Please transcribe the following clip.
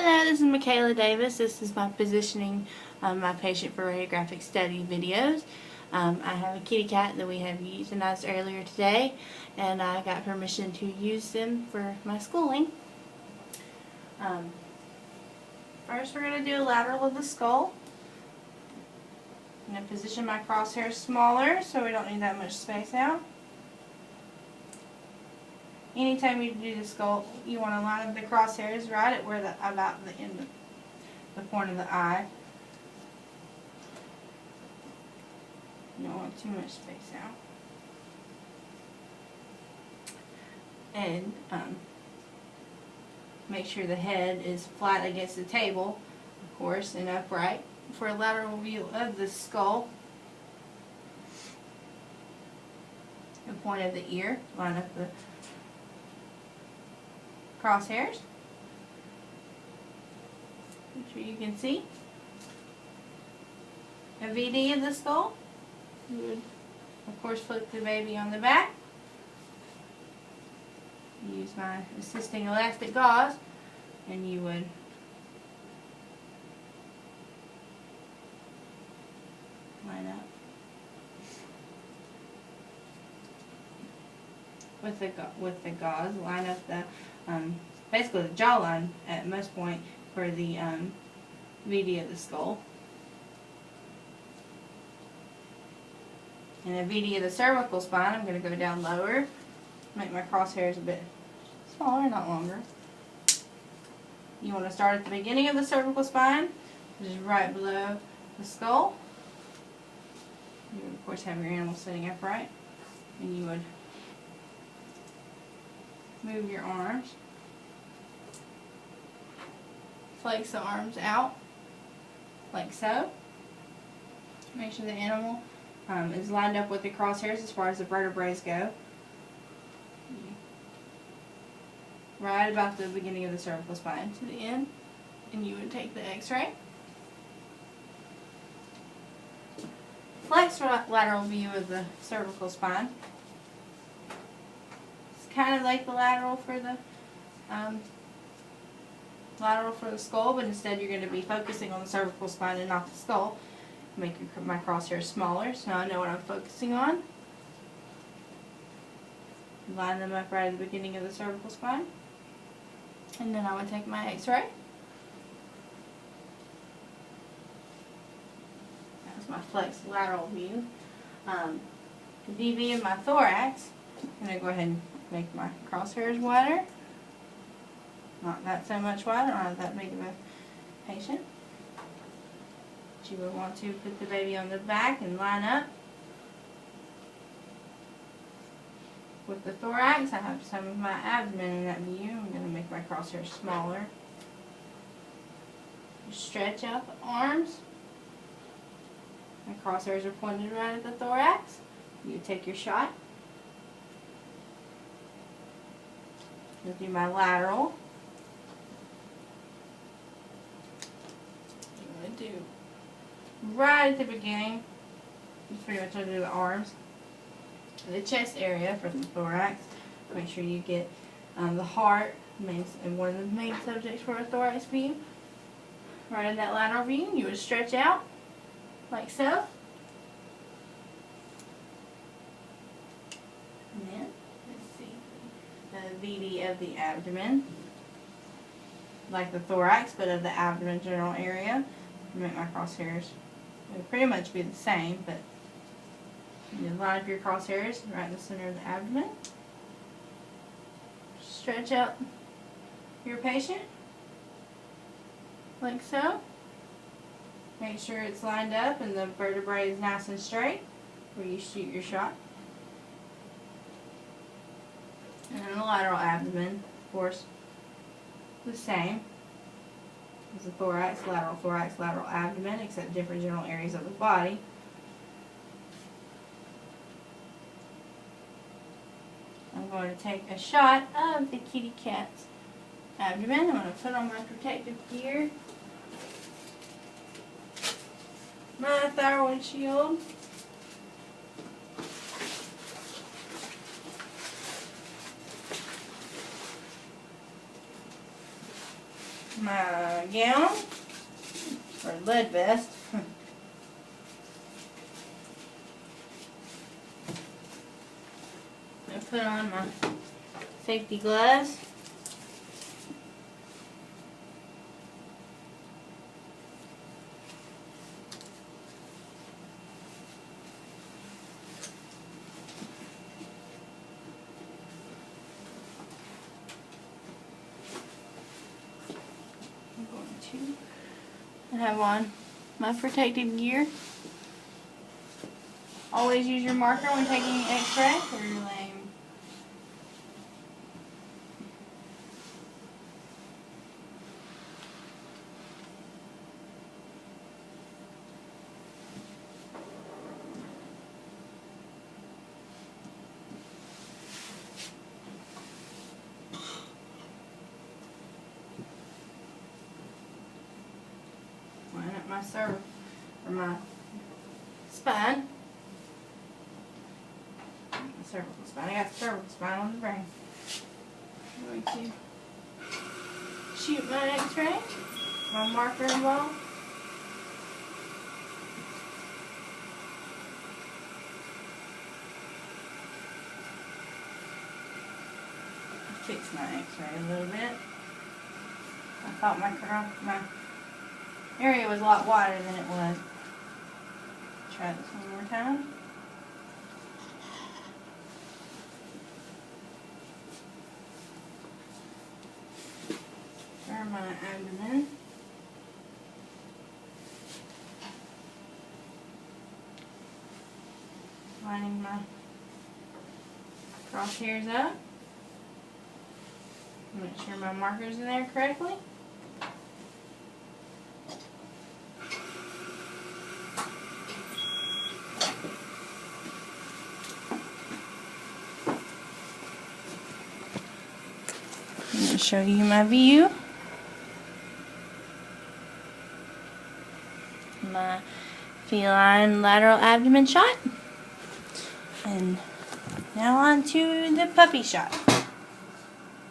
Hello, this is Michaela Davis. This is my positioning my patient for radiographic study videos. I have a kitty cat that we have euthanized earlier today, and I got permission to use them for my schooling. First, we're going to do a lateral of the skull. I'm going to position my crosshairs smaller so we don't need that much space out. Anytime you do the skull, you want to line up the crosshairs right at where about the end of the point of the eye. You don't want too much space out. And make sure the head is flat against the table, of course, and upright for a lateral view of the skull. The point of the ear, line up the crosshairs. Make sure you can see. A VD of the skull. You would, of course, flip the baby on the back. Use my assisting elastic gauze, and you would line up with the gauze. Line up the basically the jawline at most point for the VD of the skull. And the VD of the cervical spine, I'm going to go down lower, make my crosshairs a bit smaller, not longer. You want to start at the beginning of the cervical spine, which is right below the skull. You would, of course, have your animal sitting upright, and you would move your arms. Flex the arms out, like so. Make sure the animal is lined up with the crosshairs as far as the vertebrae go. Right about the beginning of the cervical spine to the end, and you would take the X-ray. Flex lateral view of the cervical spine. It's kind of like the lateral for the skull, but instead you're going to be focusing on the cervical spine and not the skull. Make my crosshairs smaller so I know what I'm focusing on. Line them up right at the beginning of the cervical spine. And then I would take my X-ray. That's my flex lateral view. The DV of my thorax, I'm going to go ahead and make my crosshairs wider. Not that so much wider, not that big of a patient. But you would want to put the baby on the back and line up with the thorax. I have some of my abdomen in that view. I'm going to make my crosshairs smaller. Stretch out the arms. My crosshairs are pointed right at the thorax. You take your shot. I'll do my lateral. I'm going to do right at the beginning. Just pretty much under the arms. The chest area for the thorax. Make sure you get the heart, and one of the main subjects for a thorax view. Right in that lateral view, you would stretch out like so. And then, let's see, the VD of the abdomen, like the thorax, but of the abdomen general area. Make my crosshairs. It would pretty much be the same, but you line up your crosshairs right in the center of the abdomen. Stretch out your patient like so. Make sure it's lined up and the vertebrae is nice and straight where you shoot your shot. And then the lateral abdomen, of course, the same as the thorax, lateral abdomen, except different general areas of the body. I'm going to take a shot of the kitty cat's abdomen. I'm going to put on my protective gear, my thyroid shield, my gown, or lead vest. I put on my safety gloves. I have on my protective gear. Always use your marker when taking an X-ray or your lame. Line up my cervical, or my spine. My cervical spine. I got cervical spine on the brain. I'm going to shoot my X-ray. My marker involved. Fix my X-ray a little bit. I thought my area was a lot wider than it was. Try this one more time. For my abdomen. Lining my crosshairs up. Make sure my marker's in there correctly. I'm going to show you my view. My feline lateral abdomen shot. And now on to the puppy shot.